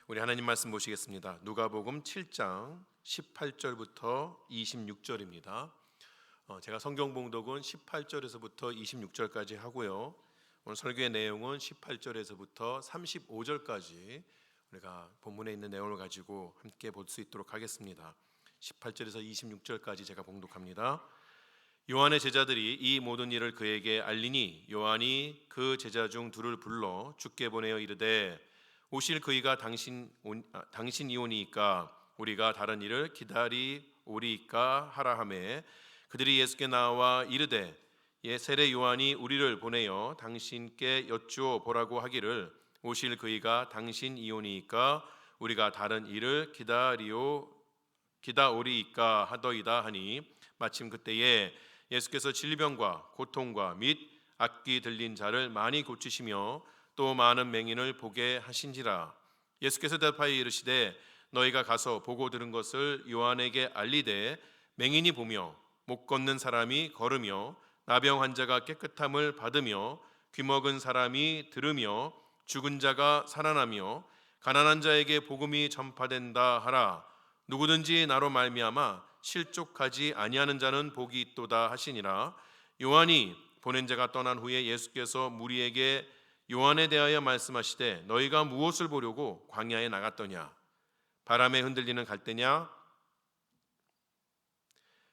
우리 하나님 말씀 보시겠습니다. 누가복음 7장 18절부터 26절입니다. 제가 성경 봉독은 18절에서부터 26절까지 하고요. 오늘 설교의 내용은 18절에서부터 35절까지 우리가 본문에 있는 내용을 가지고 함께 볼 수 있도록 하겠습니다. 18절에서 26절까지 제가 봉독합니다. 요한의 제자들이 이 모든 일을 그에게 알리니 요한이 그 제자 중 둘을 불러 주께 보내어 이르되 오실 그이가 당신이오니이까 우리가 다른 일을 기다리오리이까 하라 하매 그들이 예수께 나와 이르되 세례 요한이 우리를 보내어 당신께 여쭈어 보라고 하기를 오실 그이가 당신이오니이까 우리가 다른 일을 기다오리이까 하더이다 하니 마침 그때에 예수께서 질병과 고통과 및 악귀 들린 자를 많이 고치시며 또 많은 맹인을 보게 하신지라. 예수께서 대답하여 이르시되 너희가 가서 보고 들은 것을 요한에게 알리되 맹인이 보며 못 걷는 사람이 걸으며 나병 환자가 깨끗함을 받으며 귀먹은 사람이 들으며 죽은 자가 살아나며 가난한 자에게 복음이 전파된다 하라. 누구든지 나로 말미암아 실족하지 아니하는 자는 복이 있도다 하시니라. 요한이 보낸 자가 떠난 후에 예수께서 무리에게 요한에 대하여 말씀하시되 너희가 무엇을 보려고 광야에 나갔더냐? 바람에 흔들리는 갈대냐?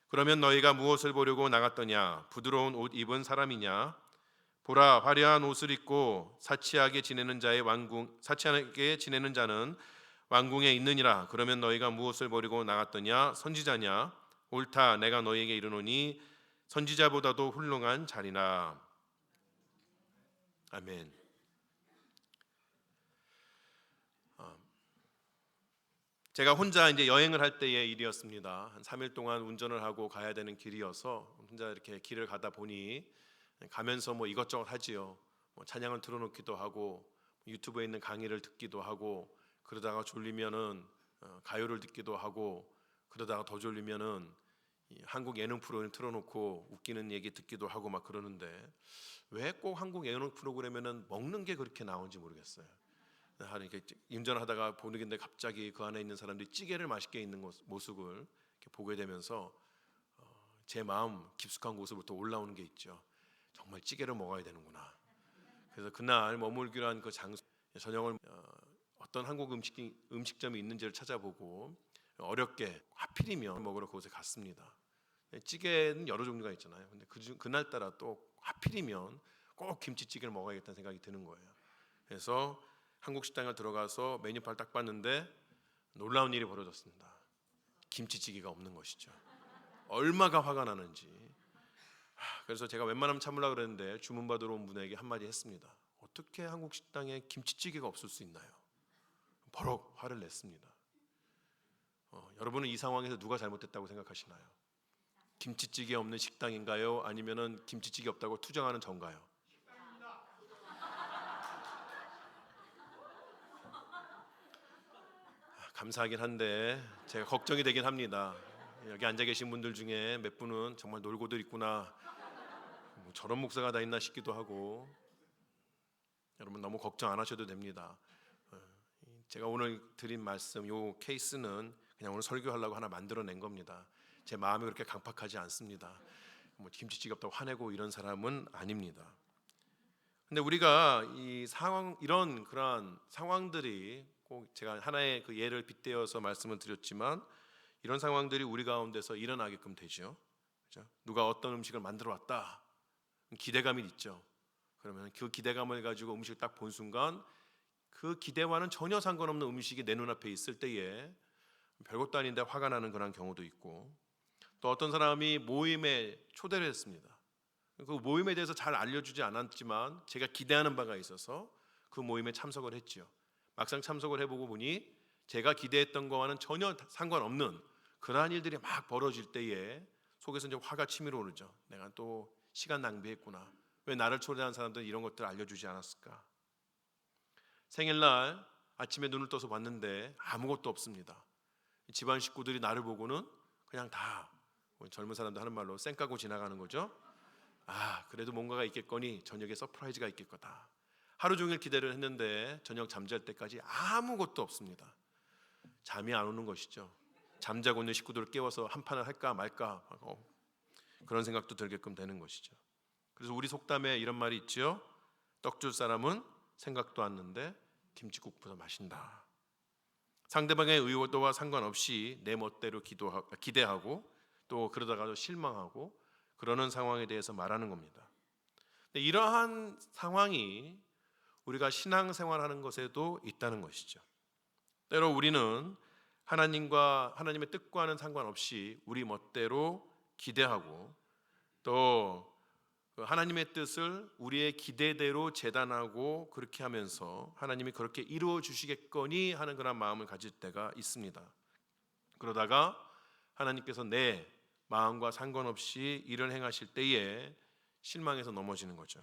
그러면 너희가 무엇을 보려고 나갔더냐? 부드러운 옷 입은 사람이냐? 보라, 화려한 옷을 입고 사치하게 지내는 자는 왕궁에 있느니라. 그러면 너희가 무엇을 보려고 나갔더냐? 선지자냐? 옳다, 내가 너희에게 이르노니 선지자보다도 훌륭한 자리나. 아멘. 제가 혼자 이제 여행을 할 때의 일이었습니다. 한 3일 동안 운전을 하고 가야 되는 길이어서 혼자 이렇게 길을 가다 보니 가면서 뭐 이것저것 하지요. 찬양을 틀어놓기도 하고 유튜브에 있는 강의를 듣기도 하고 그러다가 졸리면은 가요를 듣기도 하고 그러다가 더 졸리면은 한국 예능 프로그램 틀어놓고 웃기는 얘기 듣기도 하고 막 그러는데 왜 꼭 한국 예능 프로그램에는 먹는 게 그렇게 나오는지 모르겠어요. 이렇게 운전하다가 보는 게 갑자기 그 안에 있는 사람들이 찌개를 맛있게 있는 모습을 이렇게 보게 되면서 제 마음 깊숙한 곳으로부터 올라오는 게 있죠. 정말 찌개를 먹어야 되는구나. 그래서 그날 머물기로 한 그 장소 저녁을 어떤 한국 음식점이 있는지를 찾아보고 어렵게 하필이면 먹으러 그곳에 갔습니다. 찌개는 여러 종류가 있잖아요. 근데 그날따라 또 하필이면 꼭 김치찌개를 먹어야겠다는 생각이 드는 거예요. 그래서 한국 식당에 들어가서 메뉴판을 딱 봤는데 놀라운 일이 벌어졌습니다. 김치찌개가 없는 것이죠. 얼마가 화가 나는지. 그래서 제가 웬만하면 참으려고 그랬는데 주문 받으러 온 분에게 한마디 했습니다. 어떻게 한국 식당에 김치찌개가 없을 수 있나요? 버럭 화를 냈습니다. 여러분은 이 상황에서 누가 잘못됐다고 생각하시나요? 김치찌개 없는 식당인가요? 아니면은 김치찌개 없다고 투정하는 전가요? 감사하긴 한데 제가 걱정이 되긴 합니다. 여기 앉아 계신 분들 중에 몇 분은 정말 놀고들 있구나. 뭐 저런 목사가 다 있나 싶기도 하고 여러분 너무 걱정 안 하셔도 됩니다. 제가 오늘 드린 말씀 요 케이스는 그냥 오늘 설교하려고 하나 만들어낸 겁니다. 제 마음이 그렇게 강팍하지 않습니다. 뭐 김치찌개 없다고 화내고 이런 사람은 아닙니다. 근데 우리가 이 상황 그러한 상황들이 꼭 제가 하나의 그 예를 빗대어서 말씀을 드렸지만 이런 상황들이 우리 가운데서 일어나게끔 되죠. 그렇죠? 누가 어떤 음식을 만들어 왔다. 기대감이 있죠. 그러면 그 기대감을 가지고 음식을 딱 본 순간 그 기대와는 전혀 상관없는 음식이 내 눈앞에 있을 때에 별것도 아닌데 화가 나는 그런 경우도 있고 또 어떤 사람이 모임에 초대를 했습니다. 그 모임에 대해서 잘 알려주지 않았지만 제가 기대하는 바가 있어서 그 모임에 참석을 했죠. 막상 참석을 해보고 보니 제가 기대했던 거와는 전혀 상관없는 그러한 일들이 막 벌어질 때에 속에서 이제 화가 치밀어 오르죠. 내가 또 시간 낭비했구나. 왜 나를 초대한 사람들은 이런 것들을 알려주지 않았을까? 생일날 아침에 눈을 떠서 봤는데 아무것도 없습니다. 집안 식구들이 나를 보고는 그냥 다 젊은 사람들 하는 말로 쌩 까고 지나가는 거죠. 그래도 뭔가가 있겠거니 저녁에 서프라이즈가 있을 거다. 하루 종일 기대를 했는데 저녁 잠잘 때까지 아무것도 없습니다. 잠이 안 오는 것이죠. 잠자고 있는 식구들을 깨워서 한 판을 할까 말까 그런 생각도 들게끔 되는 것이죠. 그래서 우리 속담에 이런 말이 있죠. 떡 줄 사람은 생각도 않는데 김치국보다 마신다. 상대방의 의도와 상관없이 내 멋대로 기대하고 또 그러다가도 실망하고 그러는 상황에 대해서 말하는 겁니다. 근데 이러한 상황이 우리가 신앙생활하는 것에도 있다는 것이죠. 때로 우리는 하나님의 뜻과는 상관없이 우리 멋대로 기대하고 또 하나님의 뜻을 우리의 기대대로 재단하고 그렇게 하면서 하나님이 그렇게 이루어 주시겠거니 하는 그런 마음을 가질 때가 있습니다. 그러다가 하나님께서 내 마음과 상관없이 일을 행하실 때에 실망해서 넘어지는 거죠.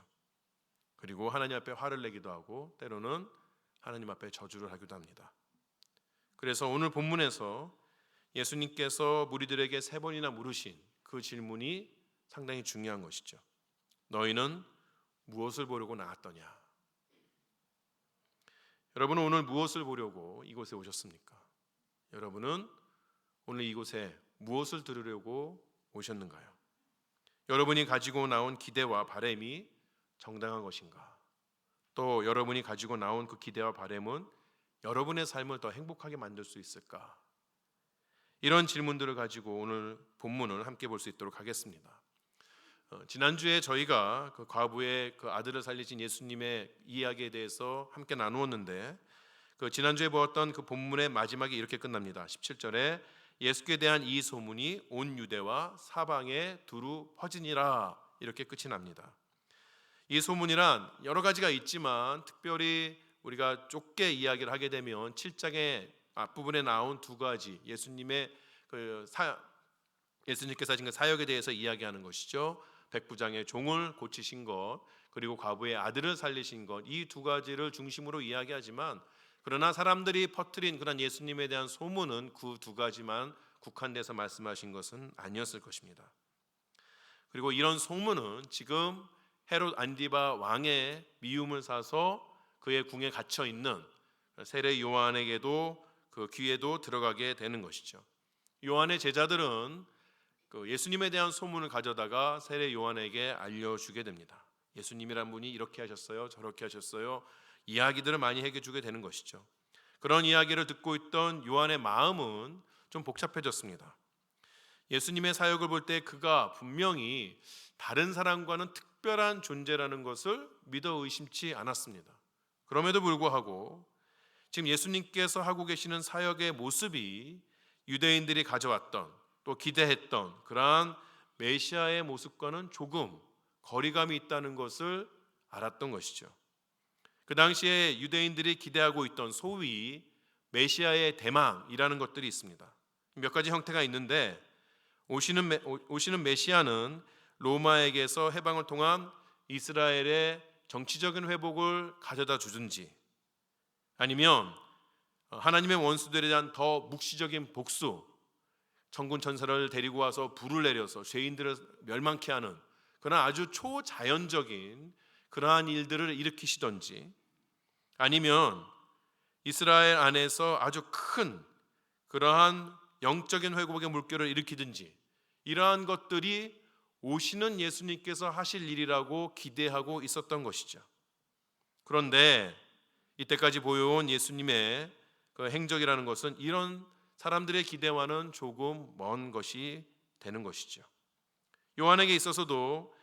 그리고 하나님 앞에 화를 내기도 하고 때로는 하나님 앞에 저주를 하기도 합니다. 그래서 오늘 본문에서 예수님께서 무리들에게 3번이나 물으신 그 질문이 상당히 중요한 것이죠. 너희는 무엇을 보려고 나왔더냐? 여러분은 오늘 무엇을 보려고 이곳에 오셨습니까? 여러분은 오늘 이곳에 무엇을 들으려고 오셨는가요? 여러분이 가지고 나온 기대와 바람이 정당한 것인가? 또 여러분이 가지고 나온 그 기대와 바람은 여러분의 삶을 더 행복하게 만들 수 있을까? 이런 질문들을 가지고 오늘 본문을 함께 볼 수 있도록 하겠습니다. 지난주에 저희가 그 과부의 그 아들을 살리신 예수님의 이야기에 대해서 함께 나누었는데 그 지난주에 보았던 그 본문의 마지막이 이렇게 끝납니다. 17절에 예수께 대한 이 소문이 온 유대와 사방에 두루 퍼지니라 이렇게 끝이 납니다. 이 소문이란 여러 가지가 있지만 특별히 우리가 좁게 이야기를 하게 되면 7장의 앞부분에 나온 2가지 예수님께서 하신 그 사역에 대해서 이야기하는 것이죠. 백부장의 종을 고치신 것 그리고 과부의 아들을 살리신 것 이 2가지를 중심으로 이야기하지만 그러나 사람들이 퍼뜨린 그런 예수님에 대한 소문은 그 2가지만 국한돼서 말씀하신 것은 아니었을 것입니다. 그리고 이런 소문은 지금 헤롯 안디바 왕의 미움을 사서 그의 궁에 갇혀 있는 세례 요한에게도 그 귀에도 들어가게 되는 것이죠. 요한의 제자들은 그 예수님에 대한 소문을 가져다가 세례 요한에게 알려주게 됩니다. 예수님이란 분이 이렇게 하셨어요, 저렇게 하셨어요. 이야기들을 많이 해주게 되는 것이죠. 그런 이야기를 듣고 있던 요한의 마음은 좀 복잡해졌습니다. 예수님의 사역을 볼 때 그가 분명히 다른 사람과는 특별한 존재라는 것을 믿어 의심치 않았습니다. 그럼에도 불구하고 지금 예수님께서 하고 계시는 사역의 모습이 유대인들이 가져왔던 또 기대했던 그러한 메시아의 모습과는 조금 거리감이 있다는 것을 알았던 것이죠. 그 당시에 유대인들이 기대하고 있던 소위 메시아의 대망이라는 것들이 있습니다. 몇 가지 형태가 있는데 오시는 메시아는 로마에게서 해방을 통한 이스라엘의 정치적인 회복을 가져다 주든지 아니면 하나님의 원수들에 대한 더 묵시적인 복수, 천군 천사를 데리고 와서 불을 내려서 죄인들을 멸망케 하는 그런 아주 초자연적인 그러한 일들을 일으키시든지 아니면 이스라엘 안에서 아주 큰 그러한 영적인 회복의 물결을 일으키든지 이러한 것들이 오시는 예수님께서 하실 일이라고 기대하고 있었던 것이죠. 그런데 이때까지 보여온 예수님의 그 행적이라는 것은 이런 사람들의 기대와는 조금 먼 것이 되는 것이죠. 요한에게 있어서도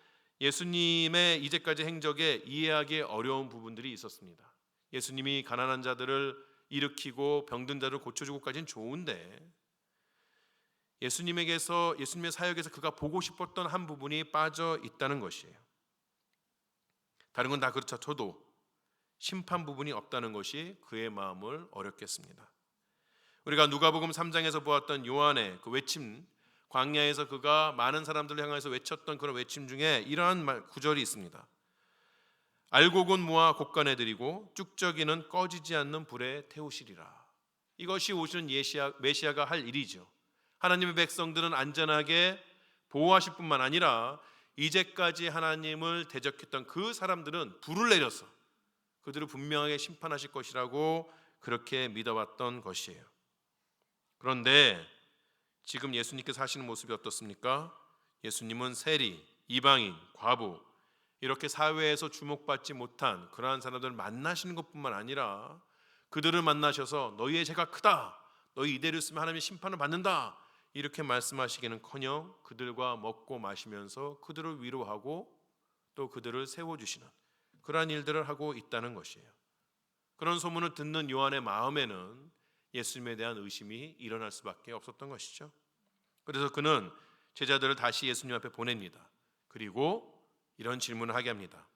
예수님의 이제까지 행적에 이해하기 어려운 부분들이 있었습니다. 예수님이 가난한 자들을 일으키고 병든 자를 고쳐주고까지는 좋은데 예수님의 사역에서 그가 보고 싶었던 한 부분이 빠져 있다는 것이에요. 다른 건 다 그렇다 쳐도 심판 부분이 없다는 것이 그의 마음을 어렵게 했습니다. 우리가 누가복음 3장에서 보았던 요한의 그 외침, 광야에서 그가 많은 사람들을 향해서 외쳤던 그런 외침 중에 이러한 구절이 있습니다. 알곡은 모아 곡간에 드리고 쭉저기는 꺼지지 않는 불에 태우시리라. 이것이 오시는 메시아가 할 일이죠. 하나님의 백성들은 안전하게 보호하실 뿐만 아니라 이제까지 하나님을 대적했던 그 사람들은 불을 내려서 그들을 분명하게 심판하실 것이라고 그렇게 믿어왔던 것이에요. 그런데 지금 예수님께서 하시는 모습이 어떻습니까? 예수님은 세리, 이방인, 과부 이렇게 사회에서 주목받지 못한 그러한 사람들을 만나시는 것뿐만 아니라 그들을 만나셔서 너희의 죄가 크다, 너희 이대로 있으면 하나님의 심판을 받는다 이렇게 말씀하시기는커녕 그들과 먹고 마시면서 그들을 위로하고 또 그들을 세워주시는 그러한 일들을 하고 있다는 것이에요. 그런 소문을 듣는 요한의 마음에는 예수님에 대한 의심이 일어날 수밖에 없었던 것이죠. 그래서 그는 제자들을 다시 예수님 앞에 보냅니다. 그리고 이런 질문을 하게 합니다.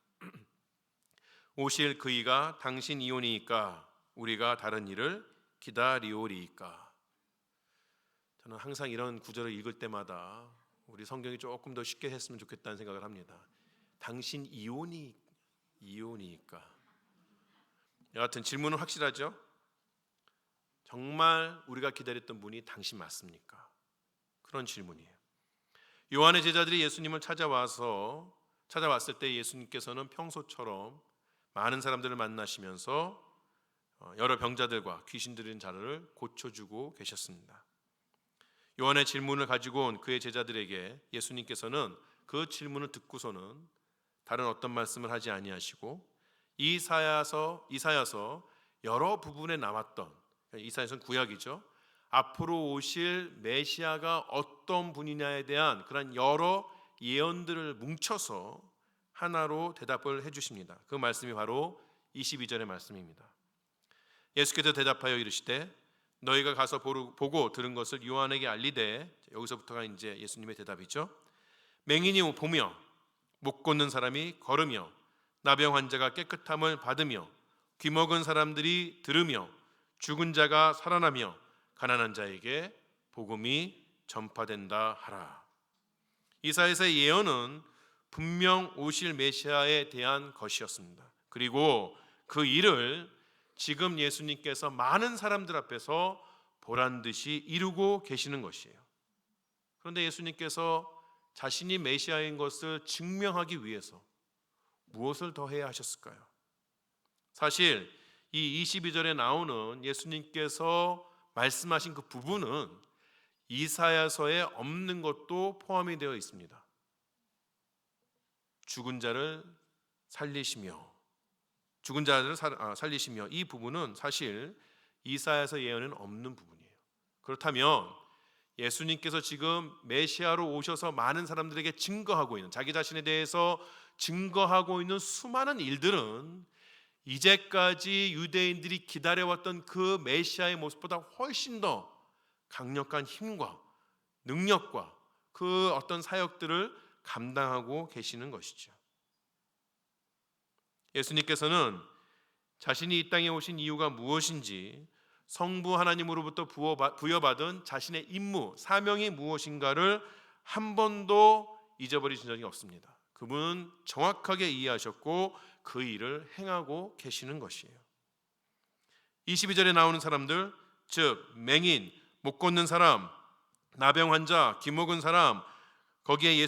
오실 그이가 당신 이오니이까 우리가 다른 일을 기다리오리이까. 저는 항상 이런 구절을 읽을 때마다 우리 성경이 조금 더 쉽게 했으면 좋겠다는 생각을 합니다. 당신 이오니이까. 여하튼 질문은 확실하죠? 정말 우리가 기다렸던 분이 당신 맞습니까? 그런 질문이에요. 요한의 제자들이 예수님을 찾아왔을 때 예수님께서는 평소처럼 많은 사람들을 만나시면서 여러 병자들과 귀신 들린 자를 고쳐주고 계셨습니다. 요한의 질문을 가지고 온 그의 제자들에게 예수님께서는 그 질문을 듣고서는 다른 어떤 말씀을 하지 아니하시고 이사야서 여러 부분에 나왔던, 이사야서는 구약이죠, 앞으로 오실 메시아가 어떤 분이냐에 대한 그런 여러 예언들을 뭉쳐서 하나로 대답을 해주십니다. 그 말씀이 바로 22절의 말씀입니다. 예수께서 대답하여 이르시되 너희가 가서 보고 들은 것을 요한에게 알리되, 여기서부터가 이제 예수님의 대답이죠. 맹인이 보며 못 걷는 사람이 걸으며 나병 환자가 깨끗함을 받으며 귀먹은 사람들이 들으며 죽은 자가 살아나며 가난한 자에게 복음이 전파된다 하라. 이사야서의 예언은 분명 오실 메시아에 대한 것이었습니다. 그리고 그 일을 지금 예수님께서 많은 사람들 앞에서 보란 듯이 이루고 계시는 것이에요. 그런데 예수님께서 자신이 메시아인 것을 증명하기 위해서 무엇을 더 해야 하셨을까요? 사실 이 22절에 나오는 예수님께서 말씀하신 그 부분은 이사야서에 없는 것도 포함이 되어 있습니다. 죽은 자를 살리시며 이 부분은 사실 이사야서 예언에는 없는 부분이에요. 그렇다면 예수님께서 지금 메시아로 오셔서 많은 사람들에게 증거하고 있는, 자기 자신에 대해서 증거하고 있는 수많은 일들은 이제까지 유대인들이 기다려왔던 그 메시아의 모습보다 훨씬 더 강력한 힘과 능력과 그 어떤 사역들을 감당하고 계시는 것이죠. 예수님께서는 자신이 이 땅에 오신 이유가 무엇인지, 성부 하나님으로부터 부여받은 자신의 임무, 사명이 무엇인가를 한 번도 잊어버리신 적이 없습니다. 그분은 정확하게 이해하셨고 그 일을 행하고 계시는 것이에요. 22절에 나오는 사람들, 즉 맹인, 못 걷는 사람, 나병 환자, 기먹은 사람, 거기에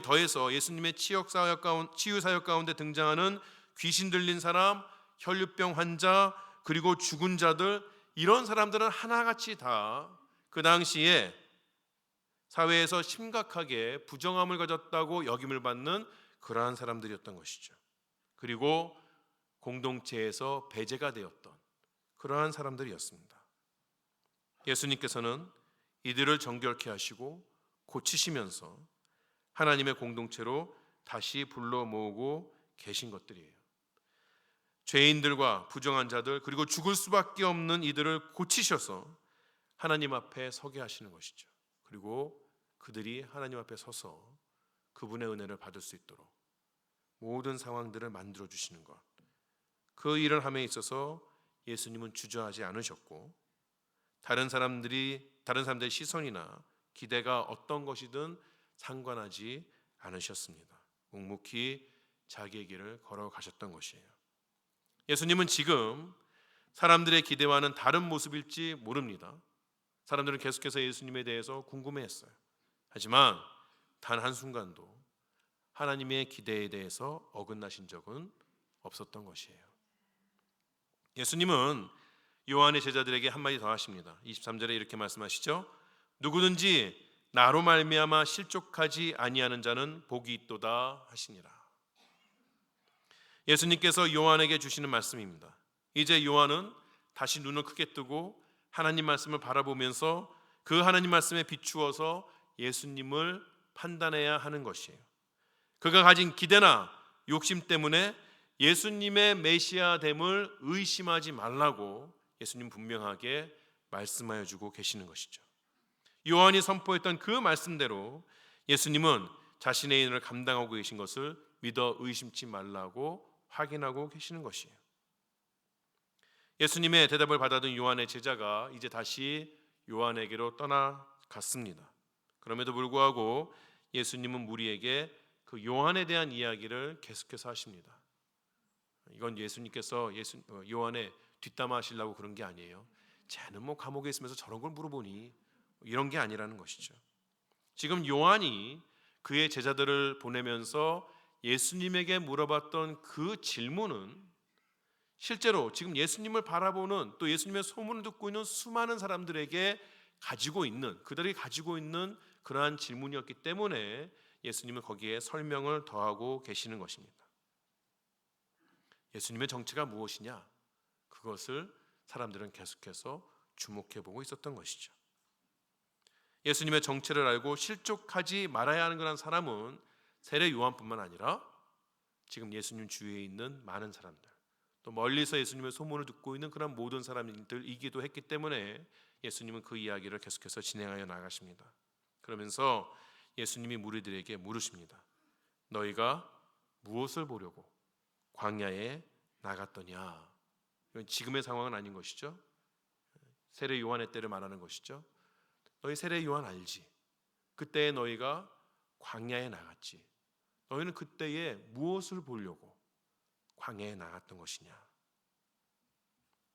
더해서 예수님의 치유 사역 가운데 등장하는 귀신 들린 사람, 혈류병 환자, 그리고 죽은 자들, 이런 사람들은 하나같이 다 그 당시에 사회에서 심각하게 부정함을 가졌다고 여김을 받는 그러한 사람들이었던 것이죠. 그리고 공동체에서 배제가 되었던 그러한 사람들이었습니다. 예수님께서는 이들을 정결케 하시고 고치시면서 하나님의 공동체로 다시 불러 모으고 계신 것들이에요. 죄인들과 부정한 자들, 그리고 죽을 수밖에 없는 이들을 고치셔서 하나님 앞에 서게 하시는 것이죠. 그리고 그들이 하나님 앞에 서서 그분의 은혜를 받을 수 있도록 모든 상황들을 만들어 주시는 것, 그 일을 함에 있어서 예수님은 주저하지 않으셨고 다른 사람들의 시선이나 기대가 어떤 것이든 상관하지 않으셨습니다. 묵묵히 자기의 길을 걸어가셨던 것이에요. 예수님은 지금 사람들의 기대와는 다른 모습일지 모릅니다. 사람들은 계속해서 예수님에 대해서 궁금해했어요. 하지만 단 한순간도 하나님의 기대에 대해서 어긋나신 적은 없었던 것이에요. 예수님은 요한의 제자들에게 한마디 더 하십니다. 23절에 이렇게 말씀하시죠. 누구든지 나로 말미암아 실족하지 아니하는 자는 복이 있도다 하시니라. 예수님께서 요한에게 주시는 말씀입니다. 이제 요한은 다시 눈을 크게 뜨고 하나님 말씀을 바라보면서 그 하나님 말씀에 비추어서 예수님을 판단해야 하는 것이에요. 그가 가진 기대나 욕심 때문에 예수님의 메시아됨을 의심하지 말라고 예수님 분명하게 말씀하여 주고 계시는 것이죠. 요한이 선포했던 그 말씀대로 예수님은 자신의 인을 감당하고 계신 것을 믿어 의심치 말라고 확인하고 계시는 것이에요. 예수님의 대답을 받아든 요한의 제자가 이제 다시 요한에게로 떠나갔습니다. 그럼에도 불구하고 예수님은 무리에게 그 요한에 대한 이야기를 계속해서 하십니다. 이건 예수님께서 요한의 뒷담화 하시려고 그런 게 아니에요. 쟤는 뭐 감옥에 있으면서 저런 걸 물어보니, 이런 게 아니라는 것이죠. 지금 요한이 그의 제자들을 보내면서 예수님에게 물어봤던 그 질문은 실제로 지금 예수님을 바라보는, 또 예수님의 소문을 듣고 있는 수많은 사람들에게 그들이 가지고 있는 그러한 질문이었기 때문에 예수님은 거기에 설명을 더하고 계시는 것입니다. 예수님의 정체가 무엇이냐? 그것을 사람들은 계속해서 주목해보고 있었던 것이죠. 예수님의 정체를 알고 실족하지 말아야 하는 그런 사람은 세례 요한뿐만 아니라 지금 예수님 주위에 있는 많은 사람들, 또 멀리서 예수님의 소문을 듣고 있는 그런 모든 사람들이기도 했기 때문에 예수님은 그 이야기를 계속해서 진행하여 나가십니다. 그러면서 예수님이 무리들에게 물으십니다. 너희가 무엇을 보려고 광야에 나갔더냐? 이건 지금의 상황은 아닌 것이죠. 세례 요한의 때를 말하는 것이죠. 너희 세례 요한 알지? 그때 너희가 광야에 나갔지. 너희는 그때에 무엇을 보려고 광야에 나갔던 것이냐?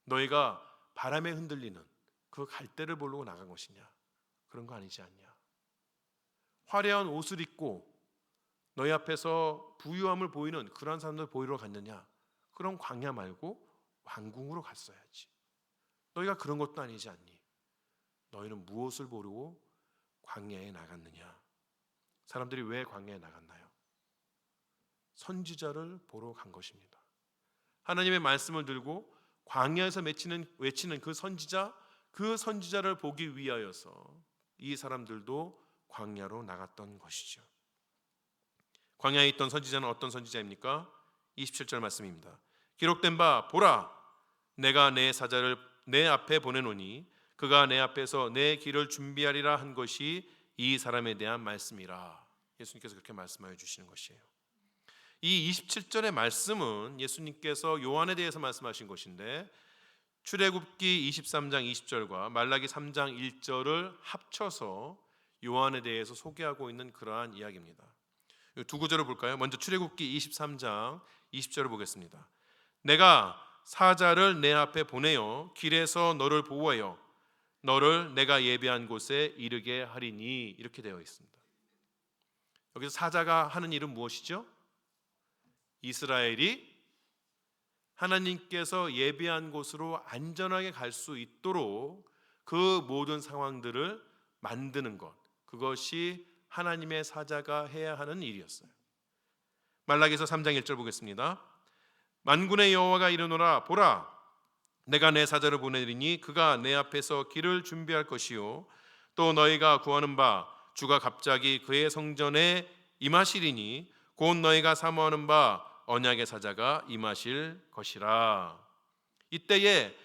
너희가 바람에 흔들리는 그 갈대를 보려고 나간 것이냐? 그런 거 아니지 않냐? 화려한 옷을 입고 너희 앞에서 부유함을 보이는 그런 사람들 보이러 갔느냐? 그런 광야 말고 왕궁으로 갔어야지. 너희가 그런 것도 아니지 않니? 너희는 무엇을 보려고 광야에 나갔느냐? 사람들이 왜 광야에 나갔나요? 선지자를 보러 간 것입니다. 하나님의 말씀을 들고 광야에서 외치는 그 선지자를 보기 위하여서 이 사람들도 광야로 나갔던 것이죠. 광야에 있던 선지자는 어떤 선지자입니까? 27절 말씀입니다. 기록된 바 보라, 내가 내 사자를 내 앞에 보내노니 그가 내 앞에서 내 길을 준비하리라 한 것이 이 사람에 대한 말씀이라. 예수님께서 그렇게 말씀하여 주시는 것이에요. 이 27절의 말씀은 예수님께서 요한에 대해서 말씀하신 것인데, 출애굽기 23장 20절과 말라기 3장 1절을 합쳐서 요한에 대해서 소개하고 있는 그러한 이야기입니다. 두 구절을 볼까요? 먼저 출애굽기 23장 20절을 보겠습니다. 내가 사자를 내 앞에 보내어 길에서 너를 보호하여 너를 내가 예비한 곳에 이르게 하리니, 이렇게 되어 있습니다. 여기서 사자가 하는 일은 무엇이죠? 이스라엘이 하나님께서 예비한 곳으로 안전하게 갈 수 있도록 그 모든 상황들을 만드는 것, 그것이 하나님의 사자가 해야 하는 일이었어요. 말라기서 3장 1절 보겠습니다. 만군의 여호와가 이르노라, 보라, 내가 내 사자를 보내리니 그가 내 앞에서 길을 준비할 것이요 또 너희가 구하는 바 주가 갑자기 그의 성전에 임하시리니 곧 너희가 사모하는 바 언약의 사자가 임하실 것이라. 이때에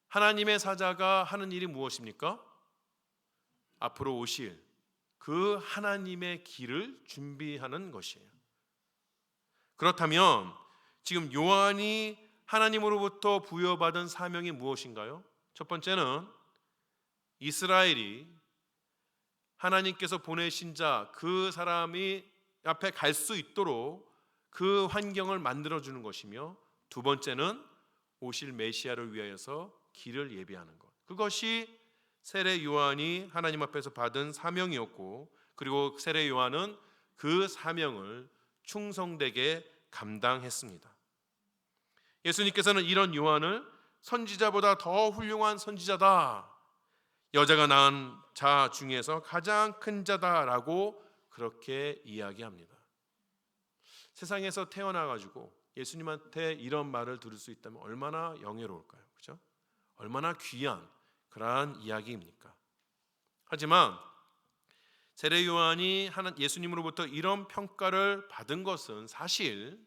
하나님의 사자가 하는 일이 무엇입니까? 앞으로 오실 그 하나님의 길을 준비하는 것이에요. 그렇다면 지금 요한이 하나님으로부터 부여받은 사명이 무엇인가요? 첫 번째는 이스라엘이 하나님께서 보내신 자, 그 사람이 앞에 갈 수 있도록 그 환경을 만들어주는 것이며, 두 번째는 오실 메시아를 위하여서 길을 예비하는 것, 그것이 세례 요한이 하나님 앞에서 받은 사명이었고, 그리고 세례 요한은 그 사명을 충성되게 감당했습니다. 예수님께서는 이런 요한을 선지자보다 더 훌륭한 선지자다, 여자가 낳은 자 중에서 가장 큰 자다라고 그렇게 이야기합니다. 세상에서 태어나가지고 예수님한테 이런 말을 들을 수 있다면 얼마나 영예로울까요? 그렇죠? 얼마나 귀한 그러한 이야기입니까? 하지만 세례 요한이 예수님으로부터 이런 평가를 받은 것은 사실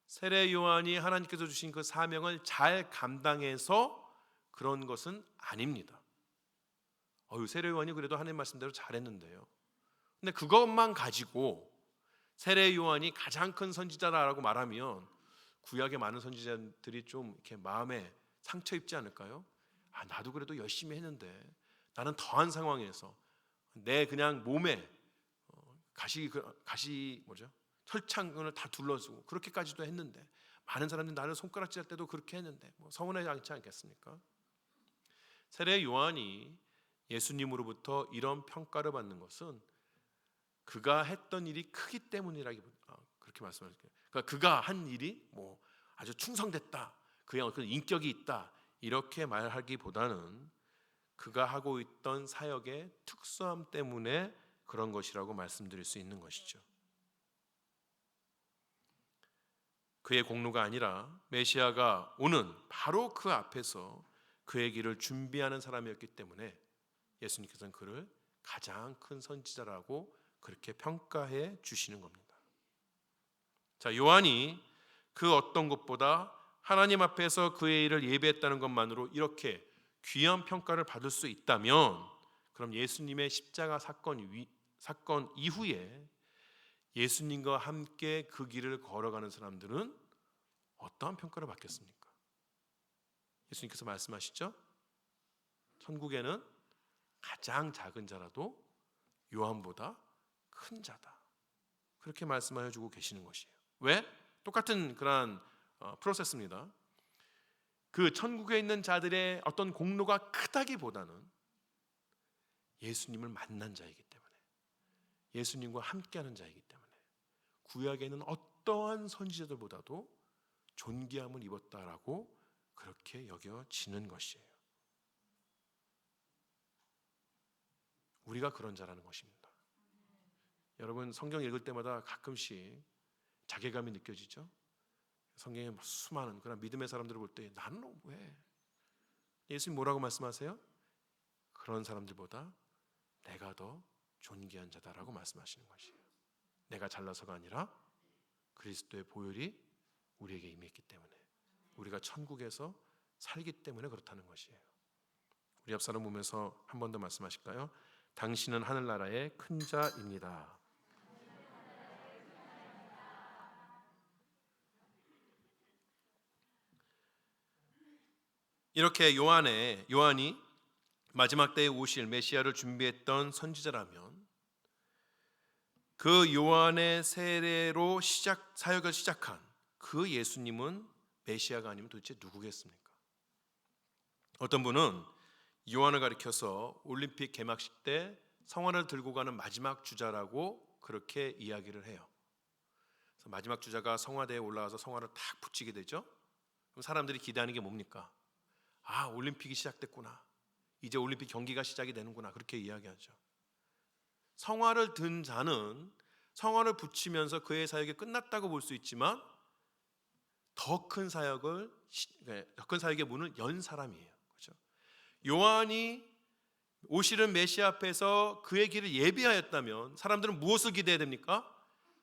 세례 요한이 하나님께서 주신 그 사명을 잘 감당해서 그런 것은 아닙니다. 세례 요한이 그래도 하나님 말씀대로 잘했는데요. 근데 그것만 가지고 세례 요한이 가장 큰 선지자라고 말하면 구약의 많은 선지자들이 좀 이렇게 마음에 상처 입지 않을까요? 나도 그래도 열심히 했는데, 나는 더한 상황에서 내 그냥 몸에 가시 뭐죠? 혈창을 다 둘러주고 그렇게까지도 했는데, 많은 사람들이 나를 손가락질 할 때도 그렇게 했는데 서운하지 않겠습니까? 세례 요한이 예수님으로부터 이런 평가를 받는 것은 그가 했던 일이 크기 때문이라기보다, 그렇게 말씀하실게요. 그러니까 그가 한 일이 아주 충성됐다, 그의 어떤 인격이 있다, 이렇게 말하기보다는 그가 하고 있던 사역의 특수함 때문에 그런 것이라고 말씀드릴 수 있는 것이죠. 그의 공로가 아니라 메시아가 오는 바로 그 앞에서 그의 길을 준비하는 사람이었기 때문에 예수님께서는 그를 가장 큰 선지자라고 그렇게 평가해 주시는 겁니다. 자, 요한이 그 어떤 것보다 하나님 앞에서 그의 일을 예배했다는 것만으로 이렇게 귀한 평가를 받을 수 있다면, 그럼 예수님의 십자가 사건 이후에 예수님과 함께 그 길을 걸어가는 사람들은 어떠한 평가를 받겠습니까? 예수님께서 말씀하시죠. 천국에는 가장 작은 자라도 요한보다 큰 자다, 그렇게 말씀하여 주고 계시는 것이에요. 왜? 똑같은 그러한 프로세스입니다. 그 천국에 있는 자들의 어떤 공로가 크다기보다는 예수님을 만난 자이기 때문에, 예수님과 함께하는 자이기 때문에 구약에는 어떠한 선지자들보다도 존귀함을 입었다라고 그렇게 여겨지는 것이에요. 우리가 그런 자라는 것입니다. 여러분, 성경 읽을 때마다 가끔씩 자괴감이 느껴지죠? 성경에 수많은 그런 믿음의 사람들을 볼 때 나는 왜? 예수님 뭐라고 말씀하세요? 그런 사람들보다 내가 더 존귀한 자다라고 말씀하시는 것이에요. 내가 잘나서가 아니라 그리스도의 보혈이 우리에게 임했기 때문에, 우리가 천국에서 살기 때문에 그렇다는 것이에요. 우리 옆 사람 보면서 한 번 더 말씀하실까요? 당신은 하늘나라의 큰 자입니다. 이렇게 요한이 마지막 때에 오실 메시아를 준비했던 선지자라면, 그 요한의 세례로 사역을 시작한 그 예수님은 메시아가 아니면 도대체 누구겠습니까? 어떤 분은 요한을 가리켜서 올림픽 개막식 때 성화를 들고 가는 마지막 주자라고 그렇게 이야기를 해요. 그래서 마지막 주자가 성화대에 올라가서 성화를 탁 붙이게 되죠. 그럼 사람들이 기대하는 게 뭡니까? 올림픽이 시작됐구나, 이제 올림픽 경기가 시작이 되는구나, 그렇게 이야기하죠. 성화를 든 자는 성화를 붙이면서 그의 사역이 끝났다고 볼 수 있지만 더 큰 사역의 문을 연 사람이에요. 그렇죠? 요한이 오시는 메시아 앞에서 그의 길을 예비하였다면 사람들은 무엇을 기대해야 됩니까?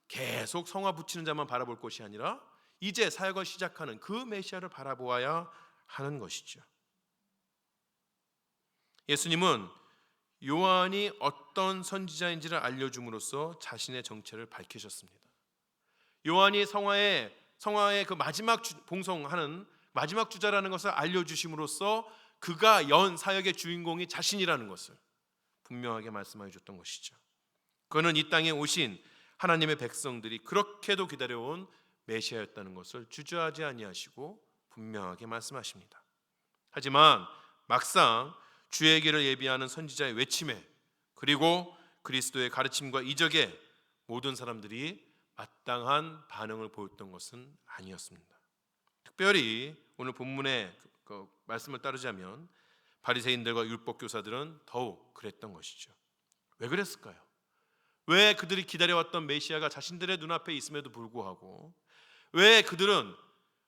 계속 성화 붙이는 자만 바라볼 것이 아니라 이제 사역을 시작하는 그 메시아를 바라보아야 하는 것이죠. 예수님은 요한이 어떤 선지자인지를 알려줌으로써 자신의 정체를 밝히셨습니다. 요한이 성화의 그 마지막 봉송하는 마지막 주자라는 것을 알려주심으로써 그가 연 사역의 주인공이 자신이라는 것을 분명하게 말씀해 줬던 것이죠. 그는 이 땅에 오신 하나님의 백성들이 그렇게도 기다려온 메시아였다는 것을 주저하지 아니하시고 분명하게 말씀하십니다. 하지만 막상 주의 길을 예비하는 선지자의 외침에, 그리고 그리스도의 가르침과 이적에 모든 사람들이 마땅한 반응을 보였던 것은 아니었습니다. 특별히 오늘 본문의 그 말씀을 따르자면 바리새인들과 율법 교사들은 더욱 그랬던 것이죠. 왜 그랬을까요? 왜 그들이 기다려왔던 메시아가 자신들의 눈앞에 있음에도 불구하고, 왜 그들은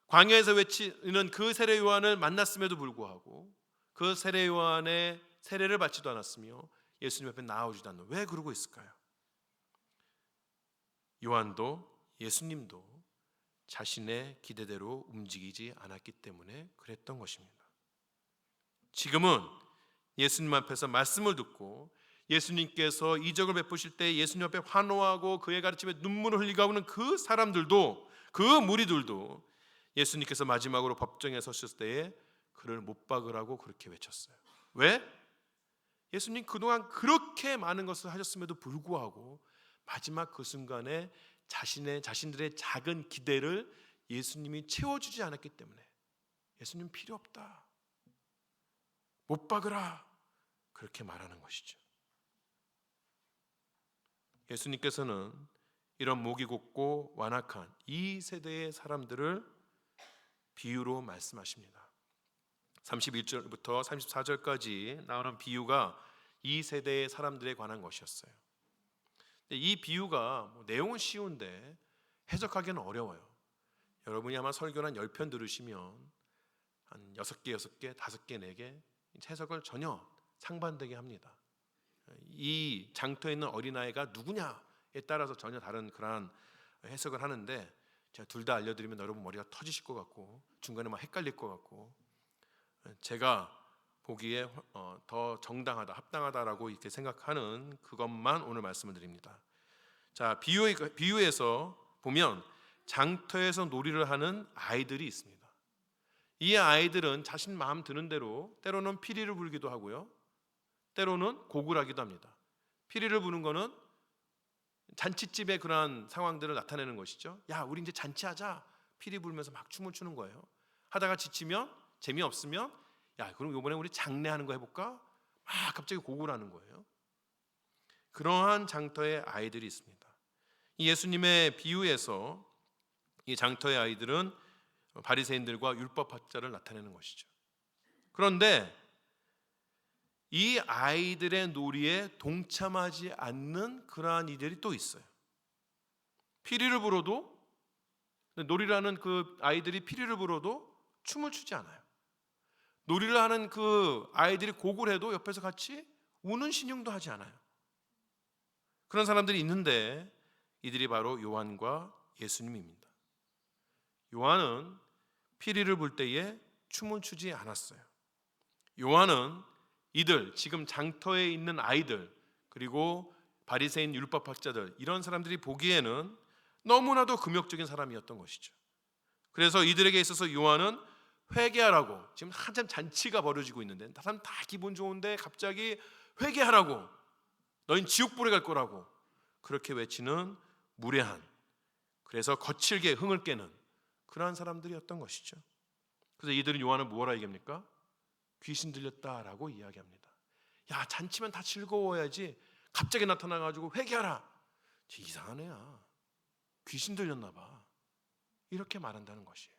광야에서 외치는 그 세례 요한을 만났음에도 불구하고 그 세례 요한의 세례를 받지도 않았으며 예수님 앞에 나아오지도 않는, 왜 그러고 있을까요? 요한도 예수님도 자신의 기대대로 움직이지 않았기 때문에 그랬던 것입니다. 지금은 예수님 앞에서 말씀을 듣고 예수님께서 이적을 베푸실 때 예수님 앞에 환호하고 그의 가르침에 눈물을 흘리고 하는 그 사람들도, 그 무리들도 예수님께서 마지막으로 법정에 서셨을 때에 그를 못 박으라고 그렇게 외쳤어요. 왜? 예수님 그동안 그렇게 많은 것을 하셨음에도 불구하고 마지막 그 순간에 자신들의 작은 기대를 예수님이 채워주지 않았기 때문에, 예수님 필요 없다, 못 박으라, 그렇게 말하는 것이죠. 예수님께서는 이런 목이 곧고 완악한 이 세대의 사람들을 비유로 말씀하십니다. 31절부터 34절까지 나오는 비유가 이 세대의 사람들에 관한 것이었어요. 이 비유가 내용은 쉬운데 해석하기는 어려워요. 여러분이 아마 설교를 한 10편 들으시면 한 6개, 6개, 5개, 4개 해석을 전혀 상반되게 합니다. 이 장터에 있는 어린아이가 누구냐에 따라서 전혀 다른 그러한 해석을 하는데, 제가 둘 다 알려드리면 여러분 머리가 터지실 것 같고 중간에 막 헷갈릴 것 같고, 제가 보기에 더 정당하다, 합당하다라고 이렇게 생각하는 그것만 오늘 말씀을 드립니다. 자, 비유에서 보면 장터에서 놀이를 하는 아이들이 있습니다. 이 아이들은 자신 마음 드는 대로 때로는 피리를 불기도 하고요, 때로는 곡을 하기도 합니다. 피리를 부는 거는 잔치집의 그러한 상황들을 나타내는 것이죠. 야, 우리 이제 잔치하자, 피리 불면서 막 춤을 추는 거예요. 하다가 지치면, 재미없으면, 야, 그럼 이번에 우리 장례하는 거 해볼까? 막 갑자기 곡을 하는 거예요. 그러한 장터의 아이들이 있습니다. 이 예수님의 비유에서 이 장터의 아이들은 바리새인들과 율법학자를 나타내는 것이죠. 그런데 이 아이들의 놀이에 동참하지 않는 그러한 이들이 또 있어요. 피리를 불어도, 놀이를 하는 그 아이들이 피리를 불어도 춤을 추지 않아요. 놀이를 하는 그 아이들이 곡을 해도 옆에서 같이 우는 신용도 하지 않아요. 그런 사람들이 있는데 이들이 바로 요한과 예수님입니다. 요한은 피리를 불 때에 춤을 추지 않았어요. 요한은 이들, 지금 장터에 있는 아이들, 그리고 바리새인 율법학자들, 이런 사람들이 보기에는 너무나도 금욕적인 사람이었던 것이죠. 그래서 이들에게 있어서 요한은 회개하라고, 지금 한참 잔치가 벌어지고 있는데 사람 다 기분 좋은데 갑자기 회개하라고, 너희는 지옥불에 갈 거라고 그렇게 외치는 무례한, 그래서 거칠게 흥을 깨는 그러한 사람들이었던 것이죠. 그래서 이들은 요한을 뭐라 얘기합니까? 귀신 들렸다라고 이야기합니다. 야, 잔치면 다 즐거워야지 갑자기 나타나가지고 회개하라, 이상한 애야, 귀신 들렸나 봐, 이렇게 말한다는 것이에요.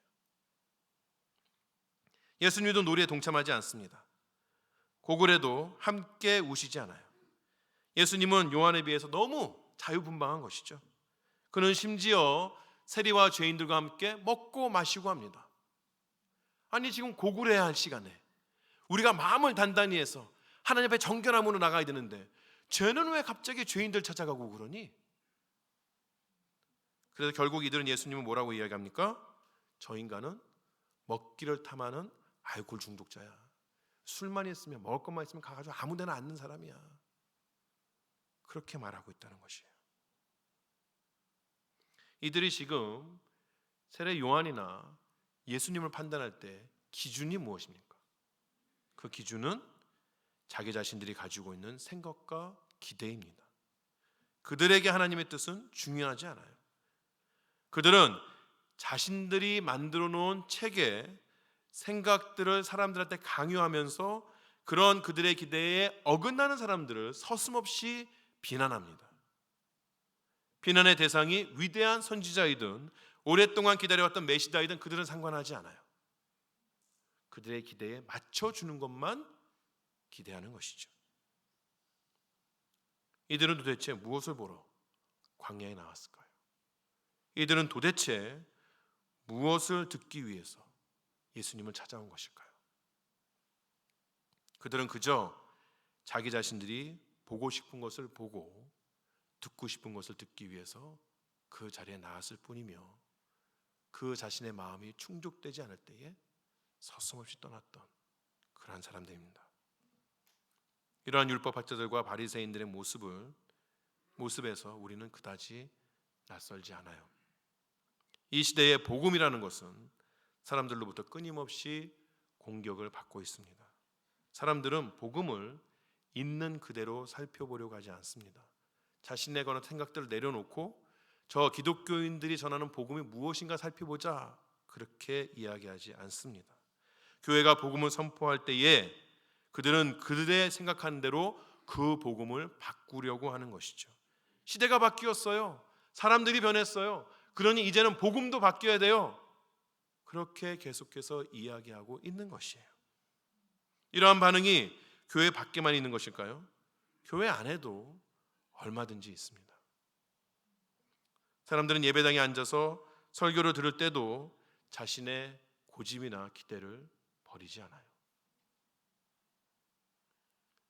예수님도 놀이에 동참하지 않습니다. 곡을 해도 함께 우시지 않아요. 예수님은 요한에 비해서 너무 자유분방한 것이죠. 그는 심지어 세리와 죄인들과 함께 먹고 마시고 합니다. 아니, 지금 곡을 해야 할 시간에 우리가 마음을 단단히 해서 하나님 앞에 정결한 문으로 나가야 되는데 쟤는 왜 갑자기 죄인들 찾아가고 그러니? 그래서 결국 이들은 예수님은 뭐라고 이야기합니까? 저 인간은 먹기를 탐하는 알코올 중독자야. 술만 있으면, 먹을 것만 있으면 가가지고 아무 데나 앉는 사람이야. 그렇게 말하고 있다는 것이에요. 이들이 지금 세례 요한이나 예수님을 판단할 때 기준이 무엇입니까? 그 기준은 자기 자신들이 가지고 있는 생각과 기대입니다. 그들에게 하나님의 뜻은 중요하지 않아요. 그들은 자신들이 만들어 놓은 책에 생각들을 사람들한테 강요하면서 그런 그들의 기대에 어긋나는 사람들을 서슴없이 비난합니다. 비난의 대상이 위대한 선지자이든 오랫동안 기다려왔던 메시다이든 그들은 상관하지 않아요. 그들의 기대에 맞춰주는 것만 기대하는 것이죠. 이들은 도대체 무엇을 보러 광야에 나왔을까요? 이들은 도대체 무엇을 듣기 위해서 예수님을 찾아온 것일까요? 그들은 그저 자기 자신들이 보고 싶은 것을 보고 듣고 싶은 것을 듣기 위해서 그 자리에 나왔을 뿐이며 그 자신의 마음이 충족되지 않을 때에 서슴없이 떠났던 그러한 사람들입니다. 이러한 율법학자들과 바리새인들의 모습에서 우리는 그다지 낯설지 않아요. 이 시대의 복음이라는 것은 사람들로부터 끊임없이 공격을 받고 있습니다. 사람들은 복음을 있는 그대로 살펴보려고 하지 않습니다. 자신의 그런 생각들을 내려놓고 저 기독교인들이 전하는 복음이 무엇인가 살펴보자, 그렇게 이야기하지 않습니다. 교회가 복음을 선포할 때에 그들은 그들의 생각하는 대로 그 복음을 바꾸려고 하는 것이죠. 시대가 바뀌었어요. 사람들이 변했어요. 그러니 이제는 복음도 바뀌어야 돼요. 그렇게 계속해서 이야기하고 있는 것이에요. 이러한 반응이 교회 밖에만 있는 것일까요? 교회 안에도 얼마든지 있습니다. 사람들은 예배당에 앉아서 설교를 들을 때도 자신의 고집이나 기대를 버리지 않아요.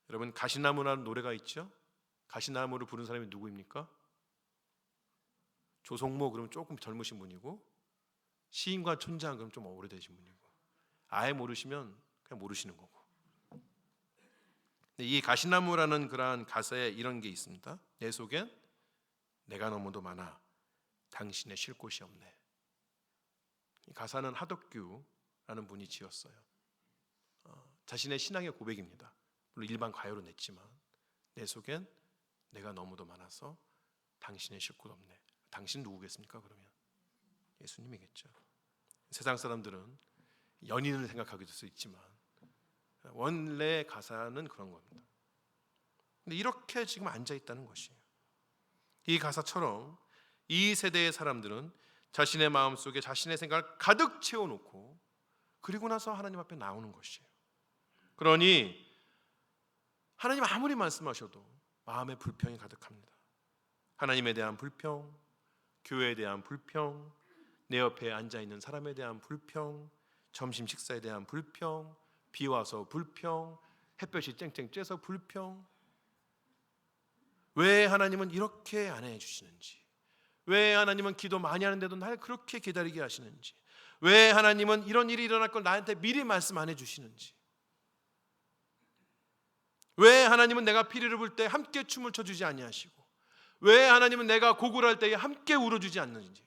여러분, 가시나무라는 노래가 있죠? 가시나무를 부른 사람이 누구입니까? 조성모 그러면 조금 젊으신 분이고, 시인과 촌장 그럼 좀 오래되신 분이고, 아예 모르시면 그냥 모르시는 거고. 이 가시나무라는 그러한 가사에 이런 게 있습니다. 내 속엔 내가 너무도 많아 당신의 쉴 곳이 없네. 이 가사는 하덕규라는 분이 지었어요. 자신의 신앙의 고백입니다. 물론 일반 가요로 냈지만 내 속엔 내가 너무도 많아서 당신의 쉴 곳 없네. 당신 누구겠습니까? 그러면 예수님이겠죠. 세상 사람들은 연인을 생각하게 될 수 있지만 원래 가사는 그런 겁니다. 근데 이렇게 지금 앉아 있다는 것이에요. 이 가사처럼 이 세대의 사람들은 자신의 마음속에 자신의 생각을 가득 채워놓고 그리고 나서 하나님 앞에 나오는 것이에요. 그러니 하나님 아무리 말씀하셔도 마음에 불평이 가득합니다. 하나님에 대한 불평, 교회에 대한 불평, 내 옆에 앉아있는 사람에 대한 불평, 점심 식사에 대한 불평, 비 와서 불평, 햇볕이 쨍쨍 쬐서 불평. 왜 하나님은 이렇게 안 해주시는지, 왜 하나님은 기도 많이 하는데도 날 그렇게 기다리게 하시는지, 왜 하나님은 이런 일이 일어날 걸 나한테 미리 말씀 안 해주시는지, 왜 하나님은 내가 피리를 불 때 함께 춤을 춰주지 아니하시고, 왜 하나님은 내가 고굴할 때에 함께 울어주지 않는지,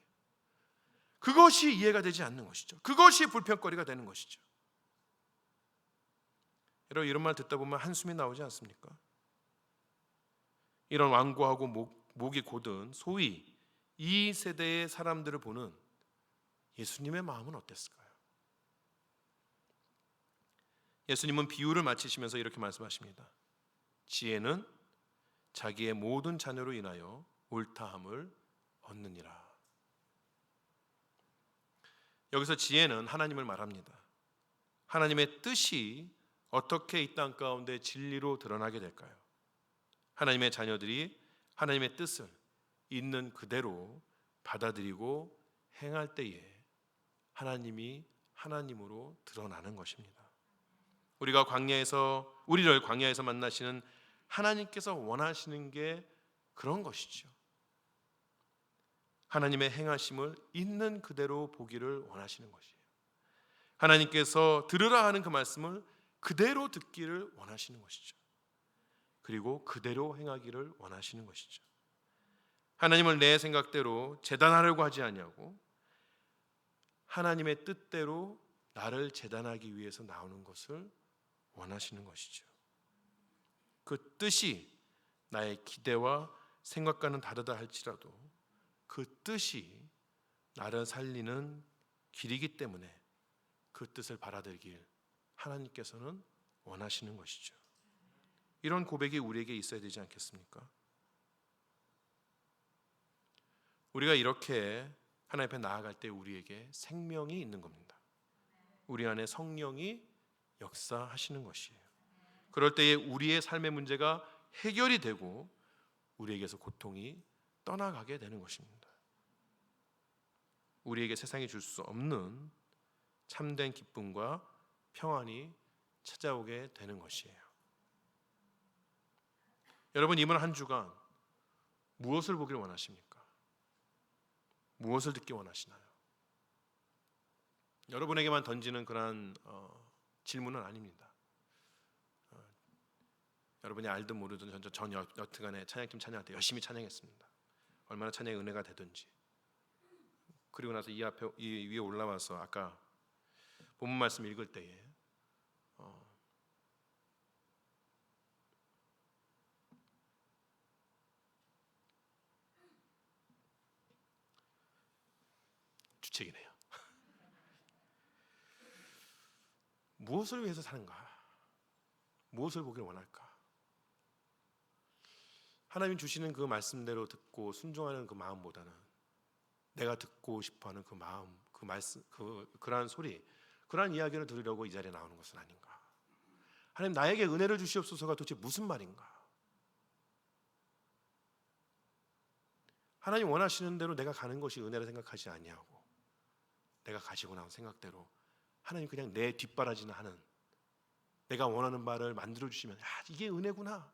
그것이 이해가 되지 않는 것이죠. 그것이 불평거리가 되는 것이죠. 여러분, 이런 말 듣다 보면 한숨이 나오지 않습니까? 이런 완고하고 목이 곧은 소위 이 세대의 사람들을 보는 예수님의 마음은 어땠을까요? 예수님은 비유를 마치시면서 이렇게 말씀하십니다. 지혜는 자기의 모든 자녀로 인하여 옳다함을 얻느니라. 여기서 지혜는 하나님을 말합니다. 하나님의 뜻이 어떻게 이 땅 가운데 진리로 드러나게 될까요? 하나님의 자녀들이 하나님의 뜻을 있는 그대로 받아들이고 행할 때에 하나님이 하나님으로 드러나는 것입니다. 우리를 광야에서 만나시는 하나님께서 원하시는 게 그런 것이죠. 하나님의 행하심을 있는 그대로 보기를 원하시는 것이에요. 하나님께서 들으라 하는 그 말씀을 그대로 듣기를 원하시는 것이죠. 그리고 그대로 행하기를 원하시는 것이죠. 하나님을 내 생각대로 재단하려고 하지 아니하고 하나님의 뜻대로 나를 재단하기 위해서 나오는 것을 원하시는 것이죠. 그 뜻이 나의 기대와 생각과는 다르다 할지라도 그 뜻이 나를 살리는 길이기 때문에 그 뜻을 받아들이길 하나님께서는 원하시는 것이죠. 이런 고백이 우리에게 있어야 되지 않겠습니까? 우리가 이렇게 하나님 앞에 나아갈 때 우리에게 생명이 있는 겁니다. 우리 안에 성령이 역사하시는 것이에요. 그럴 때에 우리의 삶의 문제가 해결이 되고 우리에게서 고통이 떠나가게 되는 것입니다. 우리에게 세상이 줄 수 없는 참된 기쁨과 평안이 찾아오게 되는 것이에요. 여러분, 이번 한 주간 무엇을 보길 원하십니까? 무엇을 듣기 원하시나요? 여러분에게만 던지는 그러한 질문은 아닙니다. 여러분이 알든 모르든 전 여튼간에 찬양팀 찬양할 때 열심히 찬양했습니다. 얼마나 찬양의 은혜가 되든지. 그리고 나서 이 위에 올라와서 아까 본문 말씀 읽을 때에 주책이네요. 무엇을 위해서 사는가? 무엇을 보길 원할까? 하나님 주시는 그 말씀대로 듣고 순종하는 그 마음보다는 내가 듣고 싶어하는 그 마음, 그 말씀, 그러한 소리, 그러한 이야기를 들으려고 이 자리에 나오는 것은 아닌가? 하나님, 나에게 은혜를 주시옵소서가 도대체 무슨 말인가? 하나님 원하시는 대로 내가 가는 것이 은혜라 생각하지 아니하고 내가 가지고 나온 생각대로 하나님 그냥 내 뒷바라지나 하는, 내가 원하는 바를 만들어 주시면 이게 은혜구나,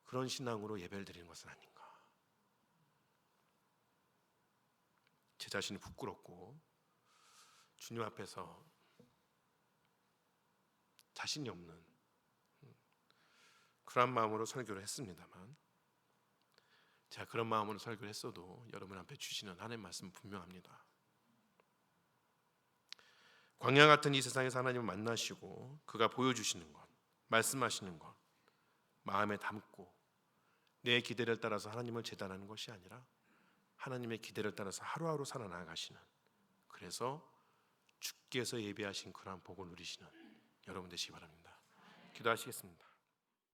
그런 신앙으로 예배를 드리는 것은 아닌가? 제 자신이 부끄럽고 주님 앞에서 자신이 없는 그런 마음으로 설교를 했습니다만, 제가 그런 마음으로 설교를 했어도 여러분 앞에 주시는 하나님의 말씀은 분명합니다. 광야 같은 이 세상에서 하나님을 만나시고 그가 보여주시는 것, 말씀하시는 것 마음에 담고 내 기대를 따라서 하나님을 재단하는 것이 아니라 하나님의 기대를 따라서 하루하루 살아나가시는, 그래서 주께서 예비하신 그러한 복을 누리시는 여러분 되시기 바랍니다. 기도하시겠습니다.